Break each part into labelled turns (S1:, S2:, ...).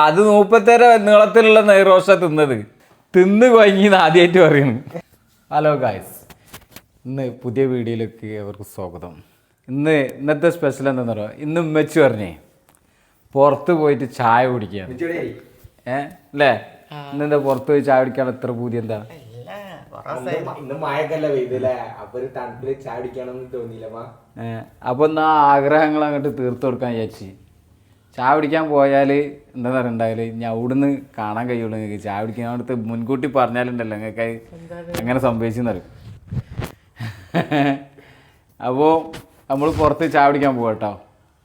S1: അത് 37 നീളത്തിലുള്ള നെയ്റോസ്റ്റ തിന്ന് കൊഴങ്ങിന്ന് ആദ്യമായിട്ട് പറയുന്നു. ഹലോ ഗായ്സ്, ഇന്ന് പുതിയ വീഡിയോയിലേക്ക് അവർക്ക് സ്വാഗതം. ഇന്നത്തെ സ്പെഷ്യൽ എന്താണെന്ന് പറയുക, ഇന്ന് ഉമ്മച്ചി പറഞ്ഞേ പുറത്ത് പോയിട്ട് ചായ കുടിക്കുകയാണ്. അല്ലേ? ഇന്നെന്താ പുറത്ത് പോയി ചായ കുടിക്കാൻ എത്ര പൂതി? എന്താ അപ്പൊ എന്നാ ആഗ്രഹങ്ങൾ അങ്ങോട്ട് തീർത്തു കൊടുക്കാൻ വിചാരിച്ചു. ചായ പിടിക്കാൻ പോയാൽ എന്താ പറയുണ്ടായാല് ഞാൻ അവിടുന്ന് കാണാൻ കഴിയുള്ളൂ. നിങ്ങൾക്ക് ചായ പിടിക്കാൻ അവിടുത്തെ മുൻകൂട്ടി പറഞ്ഞാലുണ്ടല്ലോ നിങ്ങൾക്ക് എങ്ങനെ സംഭവിച്ചെന്ന് അറിയും. അപ്പോൾ നമ്മൾ പുറത്ത് ചായ പിടിക്കാൻ പോവാ കേട്ടോ.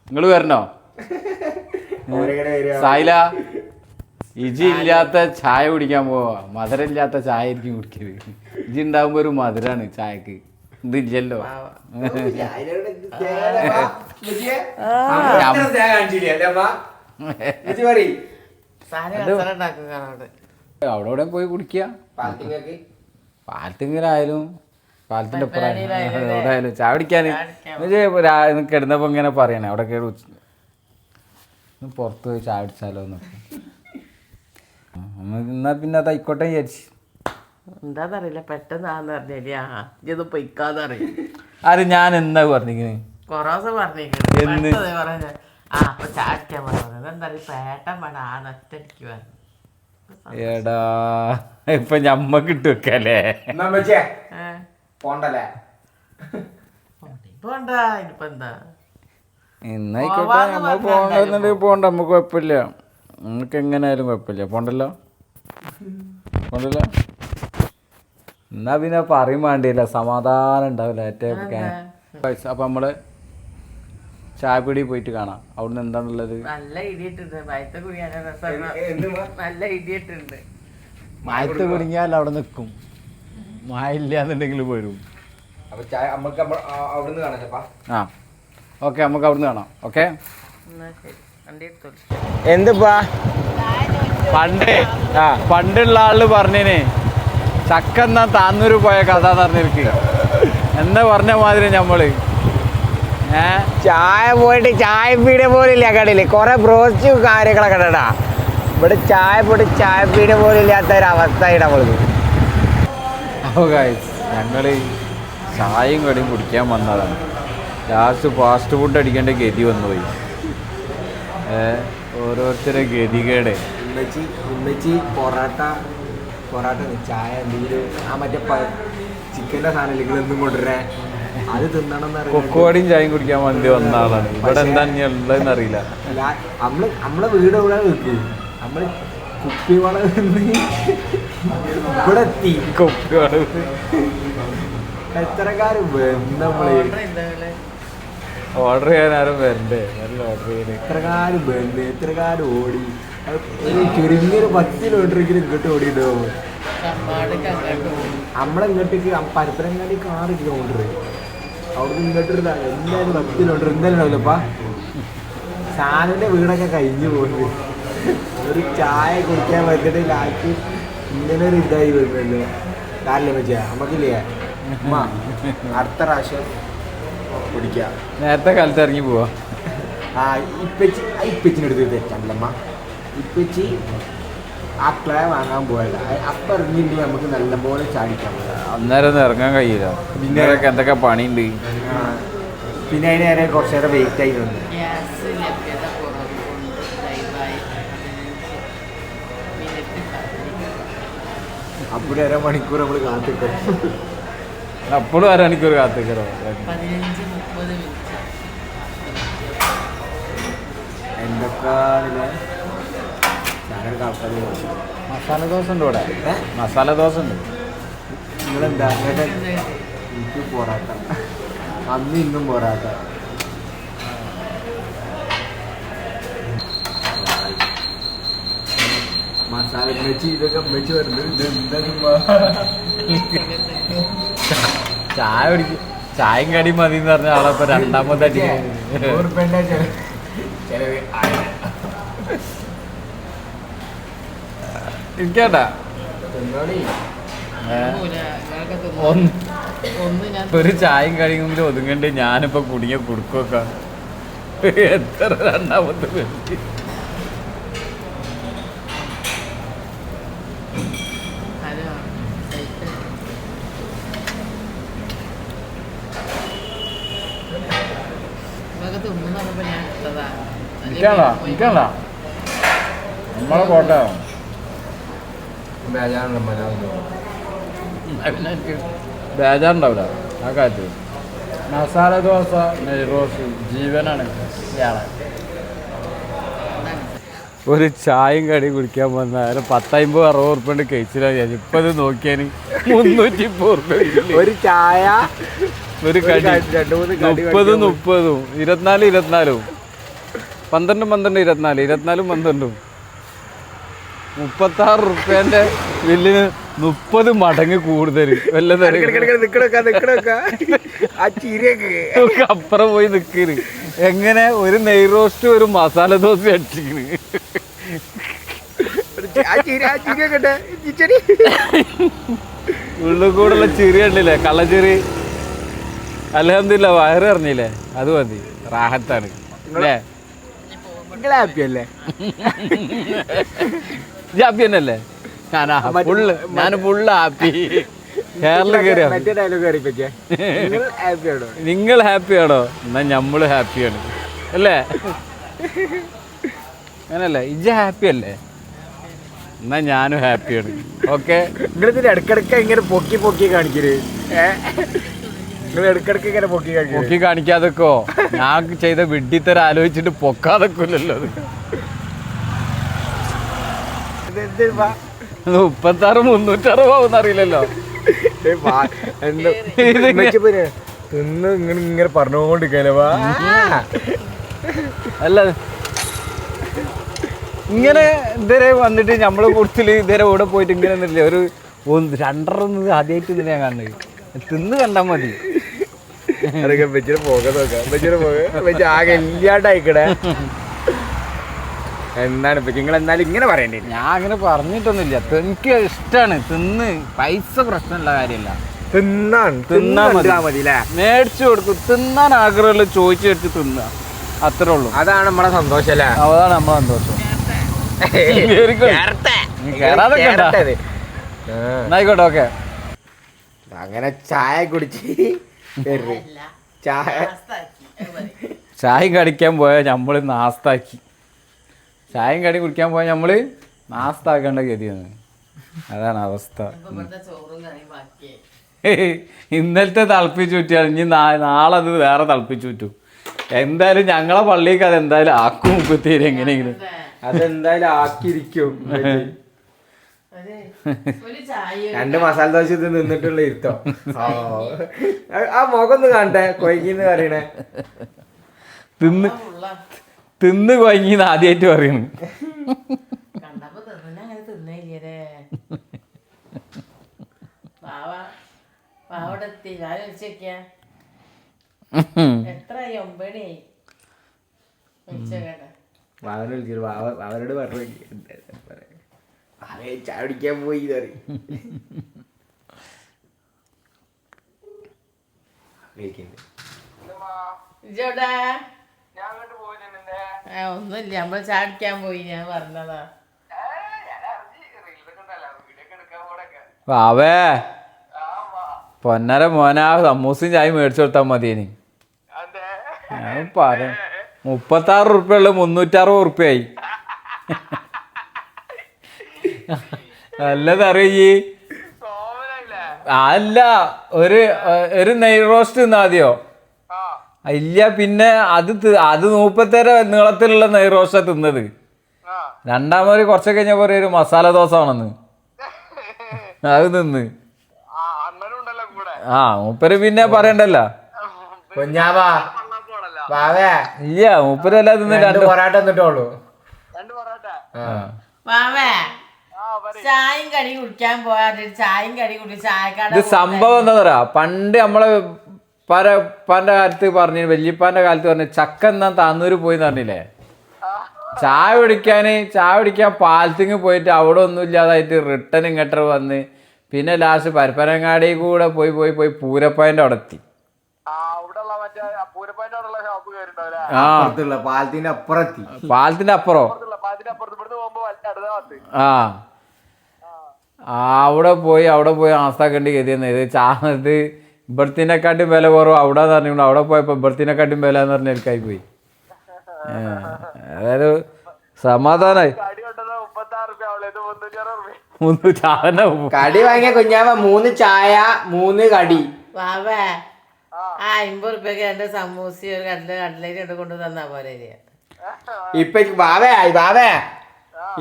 S1: നിങ്ങൾ വരണോ? സായില, ഇജി ഇല്ലാത്ത ചായ കുടിക്കാൻ പോവാ. മധുരം ഇല്ലാത്ത ചായ ആയിരിക്കും കുടിക്കരുത്. ഇജി ഉണ്ടാകുമ്പോ ഒരു മധുരാണ് ചായക്ക്. ഇതില്ലല്ലോ. അവിടെ പോയി കുടിക്കുക. പാലത്തിങ്ങലായാലും പാലത്തിന്റെ എവിടെയായാലും ചായ കുടിക്കാൻ കിടന്നപ്പോ ഇങ്ങനെ പറയണേ അവിടെ കയറി പുറത്ത് പോയി ചായ കുടിച്ചാലോ എന്നൊക്കെ. എന്നാ പിന്നെ അതായിക്കോട്ടെ വിചാരിച്ചു.
S2: എന്താന്നറിയില്ല, പെട്ടെന്ന് ഇത് പൊയ്ക്കാന്നറിയും.
S1: അത് ഞാൻ എന്താ പറഞ്ഞിരിക്കുന്നത്?
S2: കൊറോസ പറഞ്ഞിരിക്കുന്നത് അപ്പൊ ചാടിക്കാൻ പറഞ്ഞത് എന്താ പേട്ടൻ വേണം ആ നൊറ്റടിക്ക് പറഞ്ഞു.
S1: എടാ ഇപ്പൊ ഞമ്മക്ക് ഇട്ട് വെക്കല്ലേ?
S2: പോണ്ട ഇനിയിപ്പോ എന്താ
S1: എന്നായിക്കോട്ടെ. നമ്മൾ പോകണ്ടെന്നുണ്ടെങ്കിൽ പോകണ്ട, നമുക്ക് കുഴപ്പമില്ല. നമുക്ക് എങ്ങനെയായാലും കുഴപ്പമില്ല. പോണ്ടല്ലോ എന്നാ പിന്നെ പറയും വേണ്ടിയില്ല, സമാധാനം ഉണ്ടാവില്ല. ഏറ്റവും അപ്പൊ നമ്മള് ചായപ്പൊടി പോയിട്ട് കാണാം. അവിടുന്ന് എന്താണുള്ളത്.
S2: നല്ല ഇടിയിട്ടുണ്ട്, മയത്ത് ഇടിയിട്ടുണ്ട്.
S1: മയത്ത് കുടുങ്ങിയാൽ അവിടെ നിൽക്കും, മായ ഇല്ലാന്നുണ്ടെങ്കിൽ വരും. ആ ഓക്കെ, നമുക്ക് അവിടുന്ന് കാണാം. ഓക്കെ. എന്തിപ്പാ പണ്ടുള്ള ആള് പറഞ്ഞേനെ ചക്ക എന്നാ താന്നൂര് പോയ കഥ പറഞ്ഞിരിക്കുക. എന്താ പറഞ്ഞ മാതിരി നമ്മള്
S3: ചായ പോയിട്ട് ചായ പീട പോലില്ല കടയില്. കുറെ ബ്രോസ്റ്റ് കാര്യങ്ങളൊക്കെ കടടാ. ഇവിടെ ചായ പോയിട്ട് ചായ പീട പോലില്ലാത്ത ഒരു അവസ്ഥയാണ് നമ്മൾക്ക്.
S1: അപ്പോൾ ഗൈസ്, ഞങ്ങള് ചായയും കടിയും കുടിക്കാൻ വന്നതാണ്. ലാസ്റ്റ് ഫാസ്റ്റ് ഫുഡ് അടിക്കേണ്ട ഗതി വന്നുപോയി. ഓരോരുത്തരെ ഗതികേടെ.
S3: ഉമ്മച്ചി പൊറാട്ട ചായ എന്തെങ്കിലും ആ മറ്റേ ചിക്കൻ്റെ സാധനം എന്തും കൊണ്ടുവരാൻ അത് തിന്നണം.
S1: കൊക്കോടിയും ചായയും കുടിക്കാൻ വേണ്ടി വന്ന ആളാണ്. ഇവിടെ എന്താ ഉള്ളതെന്ന് അറിയില്ല.
S3: നമ്മളെ വീട് ഇവിടെ വെക്കും. നമ്മള് കുപ്പിവള ഇവിടെ എത്തി.
S1: കുപ്പിവള
S3: എത്രക്കാര് നമ്മള്
S1: ഓർഡർ ചെയ്യാൻ ആരും വരണ്ടേ? നല്ല ഓർഡർ ചെയ്യാൻ
S3: എത്രക്കാര് ബന്ധ്, എത്രക്കാര് ഓടി. ചുരുങ്ങിയൊരു 10 കിലോമീറ്ററെങ്കിലും ഇങ്ങോട്ട് ഓടിയിട്ടുണ്ടാവും. നമ്മളിങ്ങോട്ടേക്ക് പരപ്പനങ്ങാടിക്ക് 6 കിലോമീറ്റർ, അവിടുന്ന് ഇങ്ങോട്ടൊരു എന്തായാലും 10 കിലോമീറ്റർ എന്തായാലും ഉണ്ടാവില്ലപ്പാ. സാധനൻ്റെ വീടൊക്കെ കഴിഞ്ഞു പോകുന്നത്. ഒരു ചായ കുടിക്കാൻ പറ്റിയിട്ട് ലാസ്റ്റ് ഇങ്ങനെ ഒരു ഇതായി വരുന്നല്ലോ. കാര്യം വെച്ചാ നമുക്കില്ലേ അടുത്ത പ്രാവശ്യം കുടിക്കുക.
S1: നേരത്തെ കാലത്ത് ഇറങ്ങി പോവാ.
S3: ഇപ്പച്ചിനെടുത്ത് തെറ്റല്ലമ്മ. ഇപ്പച്ചി ആ ക്ലേ വാങ്ങാൻ പോയല്ല. അപ്പം ഇറങ്ങിയിട്ട് നമുക്ക് നല്ലപോലെ ചാടിക്കാൻ പറ്റില്ല.
S1: അന്നേരം ഒന്നും ഇറങ്ങാൻ കഴിയില്ല. പിന്നെ എന്തൊക്കെ പണിയുണ്ട്.
S3: പിന്നെ അതിന് നേരെ കുറച്ച് നേരം വെയിറ്റ് ആയി നിന്ന്. അപ്പോഴും 1.5 മണിക്കൂർ നമ്മൾ കാത്തിക്കും.
S1: അപ്പോഴും 1.5 മണിക്കൂർ കാത്തിക്കറോ?
S3: എന്തൊക്കെ
S1: മസാല ദോശ ഉണ്ട് ഇവിടെ. മസാല ദോശ ഉണ്ട്.
S3: നിങ്ങളെന്താ എനിക്ക് പൊറാട്ട, അന്ന് ഇന്നും പൊറാട്ട. മസാല മെച്ചി ഇതൊക്കെ മെച്ചി വരുന്നത്
S1: ചായ കുടിക്കും. ചായയും കടിയും മതി എന്ന് പറഞ്ഞ ആളെപ്പോ രണ്ടാമത്തെ ഇരിക്കട്ടാ. ഒരു ചായയും കഴിയുമെങ്കിലും ഒതുങ്ങണ്ട്. ഞാനിപ്പോ കുടിയ കുടുക്കൊക്കെ എത്ര രണ്ടാമത്തെ എനിക്കാണോ നമ്മളെ കോട്ട ബേജാറുണ്ടാവില്ല ആ കാര്യത്തിൽ. മസാല ദോശ നെയ്റോസ് ജീവനാണ് ഇയാളെ. ഒരു ചായയും കടി കുടിക്കാൻ വന്ന 10-50-60 ഉറുപ്പ്യണ്ട് കഴിച്ചില്ല. ഇപ്പൊ ഇത് നോക്കിയാൽ 330 ഉറുപ്പ്യ
S3: ഒരു ചായ
S1: ഒരു കടി 30 30 24 12 12 12 24 12 36 ഉറുപ്പ്യന്റെ ബില്ലിന് 30 മടങ്ങ് കൂടുതൽ അപ്പുറം പോയി നിക്കണ്. എങ്ങനെ ഒരു നെയ് റോസ്റ്റ് ഒരു മസാല ദോശ അടിച്ചിക്കണ്. ഉള്ളിൽ കൂടുള്ള ചിരി ഉണ്ടല്ലേ, കള്ളച്ചിരി. അൽഹംദുലില്ലാ വയറ് അറിഞ്ഞില്ലേ, അത് മതി, റാഹത്താണ് അല്ലേ?
S3: ഹാപ്പി അല്ലേ?
S1: ഹാപ്പി തന്നെയല്ലേ? ഞാൻ ഫുള്ള് ഹാപ്പി. കേരളം കയറിയ നിങ്ങൾ ഹാപ്പിയാണോ? എന്നാ ഞമ്മള് ഹാപ്പിയാണ് അല്ലേ? അങ്ങനല്ലേ? ഇജ്ജ് ഹാപ്പി അല്ലേ? എന്നാ ഞാനും ഹാപ്പിയാണ്. ഓക്കെ,
S3: നിങ്ങളിതിന് ഇടക്കിടക്ക് ഇങ്ങനെ പൊക്കി പൊക്കി കാണിക്കരുത്. നിങ്ങൾ ഇടക്കിടക്ക് ഇങ്ങനെ പൊക്കി
S1: കാണിക്കാതൊക്കോ. ഞാൻ ചെയ്ത വിഡ്ഢിത്തരം ആലോചിച്ചിട്ട് പൊക്കാതൊക്കില്ലല്ലോ. അത് 36 360 ആവുന്ന അറിയില്ലല്ലോ.
S3: തിന്ന് ഇങ്ങനെ പറഞ്ഞുകൊണ്ടിരിക്കാനവാ.
S1: അല്ല, ഇങ്ങനെ ഇതുവരെ വന്നിട്ട് നമ്മളെ കൂടുതൽ ഇതുവരെ ഇവിടെ പോയിട്ട് ഇങ്ങനെ ഒന്നുമില്ല. ഒരു 2 ആദ്യമായിട്ട് ഇതിനെ ഞാൻ കാണുന്നത്. തിന്ന് കണ്ടാൽ മതി.
S3: വെച്ചിട്ട് പോകാൻ നോക്കാം. ആകെ ഇല്ലാണ്ടായിക്കടേ. എന്താണ് ഇപ്പൊ നിങ്ങൾ എന്നാലും ഇങ്ങനെ പറയണ്ടേ?
S1: ഞാൻ അങ്ങനെ പറഞ്ഞിട്ടൊന്നുമില്ല. എനിക്ക് ഇഷ്ടമാണ് തിന്ന്. പൈസ പ്രശ്നമുള്ള കാര്യമല്ല.
S3: തിന്നാൻ മതി.
S1: മേടിച്ചു കൊടുക്കും. തിന്നാൻ ആഗ്രഹമുള്ള ചോദിച്ചു വെച്ച് തിന്നുക, അത്രേ ഉള്ളൂ.
S3: അതാണ് നമ്മളെ സന്തോഷം അല്ലേ?
S1: അതാണ് നമ്മളെ സന്തോഷം. ആയിക്കോട്ടെ, ഓക്കെ.
S3: അങ്ങനെ ചായ കുടിച്ച്
S1: ചായ കടിക്കാൻ പോയാൽ നമ്മള് നാസ്താക്കി. ചായയും കടി കുടിക്കാൻ പോയാൽ നമ്മള് നാസ്താക്കേണ്ട ഗതിയാണ്. അതാണ് അവസ്ഥ. ഇന്നലത്തെ തിളപ്പിച്ചു ചുറ്റിയാണ്. ഇനി നാളെ അത് വേറെ തിളപ്പിച്ചു ചുറ്റും. എന്തായാലും ഞങ്ങളെ പള്ളിക്ക് അത് എന്തായാലും ആക്കും. മുപ്പത്തേര് എങ്ങനെയെങ്കിലും
S3: അതെന്തായാലും ആക്കിയിരിക്കും. 2 മസാല ദോശ ഇത് നിന്നിട്ടുള്ള ഇരുത്തോ. ആ മുഖം ഒന്ന് കാണട്ടെ, കൊയ്ക്കിന്ന് പറയണേ.
S1: തിന്ന് കൊയങ്ങിന്ന് ആദ്യമായിട്ട് പറയണു.
S3: അവരോട് പറഞ്ഞു ചായ കുടിക്കാൻ പോയി.
S2: ഒന്നുമില്ല, നമ്മള് ചാടിക്കാൻ പോയി. ഞാൻ പറഞ്ഞതാ.
S1: അവേ പൊന്നര മോനാ സമൂസയും ചായ മേടിച്ചു കൊടുത്താൽ മതിയേനി. ഞാൻ പറയാം 36 ഉറുപ്പ്യുള്ള 360 ഉറുപ്പ്യായി. നല്ലതറിയീ. അല്ല, ഒരു നെയ് റോസ്റ്റ് തിന്നാ മതിയോ? ഇല്ല, പിന്നെ അത് 37 നീളത്തിലുള്ള നെയ് റോസ്റ്റാ തിന്നത്. രണ്ടാമത് കുറച്ച് കഴിഞ്ഞപ്പോ ഒരു മസാല ദോശ ആണെന്ന് അത് തിന്ന്. മൂപ്പര് പിന്നെ പറയണ്ടല്ലോ. ഇല്ല, മൂപ്പര് എല്ലാം തിന്ന് 2
S3: പൊറാട്ട തിന്നിട്ടുള്ളൂ.
S2: ചായയും കടി കുടിക്കാൻ പോയാ ചായയും കടി കുടി ചായക്കാട്.
S1: ഇത് സംഭവം എന്താ പറയാ, പണ്ട് നമ്മളെ പന്റെ കാലത്ത് പറഞ്ഞു, വല്യപ്പാന്റെ കാലത്ത് പറഞ്ഞു ചക്ക എന്നാ താന്നൂര് പോയി പറഞ്ഞില്ലേ. ചായ കുടിക്കാൻ പാലത്തിങ് പോയിട്ട് അവിടെ ഒന്നും ഇല്ലാതായിട്ട് റിട്ടേൺ ഇങ്ങോട്ട് വന്ന് പിന്നെ ലാസ്റ്റ് പരപ്പനങ്ങാടി കൂടെ പോയി പൂരപ്പായന്റെ അവിടെ എത്തി. പാലത്തിന്റെ അപ്പുറം അവിടെ പോയി ആസ്താക്കേണ്ടി ഗതിയെന്ന്. ഇത് ഇവിടത്തിനെക്കാട്ടും വില കുറവ് അവിടെ നിന്ന് പറഞ്ഞു. അവിടെ പോയപ്പോ ഇവിടത്തിനെക്കാട്ടും വില എന്ന് പറഞ്ഞ എനിക്കായി പോയി. അതായത് സമാധാനായി 360
S3: കടി വാങ്ങിയ കുഞ്ഞാവ 3 ചായ 3 കടി.
S2: വാവേ ആ 50 റുപ്യക്ക് എന്റെ സമൂസി ഒരു കടലേക്ക് ഇട്ട് കൊണ്ട് തന്നാ പോലെ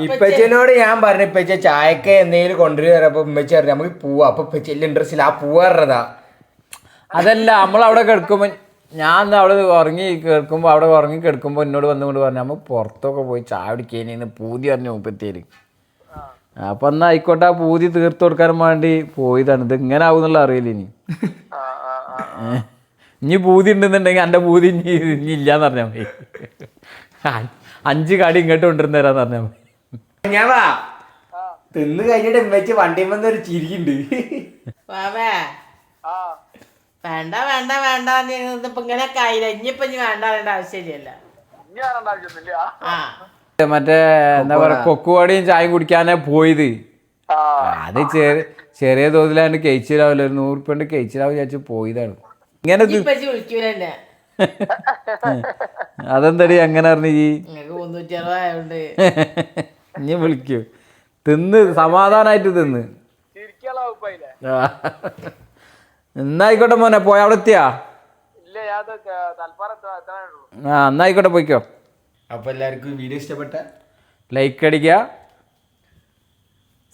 S3: ഇപ്പച്ചനോട് ഞാൻ പറഞ്ഞു ഇപ്പച്ച ചായക്ക് എന്തെങ്കിലും കൊണ്ടുവരുമ്പോ ഉമ്മച്ചി പറഞ്ഞു നമുക്ക് പോവാ. അപ്പൊ ഇപ്പച്ച ഇൻട്രസ്റ്റ് ഇല്ല, ആ പോവാറതാ.
S1: അതല്ല നമ്മളവിടെ കിടക്കുമ്പോ ഞാൻ അവിടെ ഉറങ്ങി കിടക്കുമ്പോ അവിടെ ഉറങ്ങി കിടക്കുമ്പോ എന്നോട് വന്നുകൊണ്ട് പറഞ്ഞു നമ്മൾ പുറത്തൊക്കെ പോയി ചായ കുടിക്കേന് പൂതി പറഞ്ഞു മുപ്പത്തേര്. അപ്പൊ എന്നാ ആയിക്കോട്ടെ, ആ പൂതി തീർത്തു കൊടുക്കാൻ വേണ്ടി പോയതാണ്. ഇത് ഇങ്ങനെ ആവുന്നുള്ള അറിയില്ല. ഇനി പൂതി ഉണ്ടെന്നുണ്ടെങ്കിൽ എൻ്റെ പൂതി ഇനി ഇല്ലാന്ന് പറഞ്ഞാൽ മതി. 5 കടി ഇങ്ങോട്ട് കൊണ്ടുവരുന്ന തരാന്ന് പറഞ്ഞാൽ മതി.
S3: ഞാൻ വാ തിന്ന് കഴിഞ്ഞിട്ട് ഉമ്മച്ചി വണ്ടി വന്ന ഒരു ചിരിയുണ്ട്.
S2: വാവേ വേണ്ട വേണ്ട വേണ്ട ഇപ്പൊ ഇങ്ങനെ ആയില്ല. ഇനിയിപ്പൊ ഇനി വേണ്ട വേണ്ട ആവശ്യമില്ല.
S1: മറ്റേ എന്താ പറയാ കൊക്കുവാടിയും ചായയും കുടിക്കാനേ പോയത്. അത് ചെറിയ തോതിലാണ്ട് കഴിച്ചിലാവില്ല. ഒരു 100 റുപ്യ കഴിച്ചിലാവും വിചാരിച്ചു പോയതാണ്. ഇങ്ങനെ
S2: വിളിക്കൂലെന്നെ
S1: അതെന്തടി അങ്ങനെ പറഞ്ഞു ഈ
S2: 360 ആയോണ്ട്
S1: ഇനി വിളിക്കൂ. തിന്ന് സമാധാനായിട്ട് തിന്ന്. എന്നായിക്കോട്ടെ മോനെ, പോയ അവിടെ എത്തിയാ? എന്നായിക്കോട്ടെ പോയിക്കോ.
S3: അപ്പൊ എല്ലാവർക്കും വീഡിയോ ഇഷ്ടപ്പെട്ട
S1: ലൈക്ക് അടിക്കുക,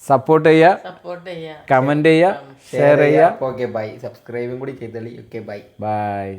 S1: സപ്പോർട്ട് ചെയ്യുക, കമന്റ് ചെയ്യുക, ഷെയർ ചെയ്യുക.
S3: Okay bye. സബ്സ്ക്രൈബും കൂടി ചെയ്തോളി. Okay bye.
S1: ബൈ.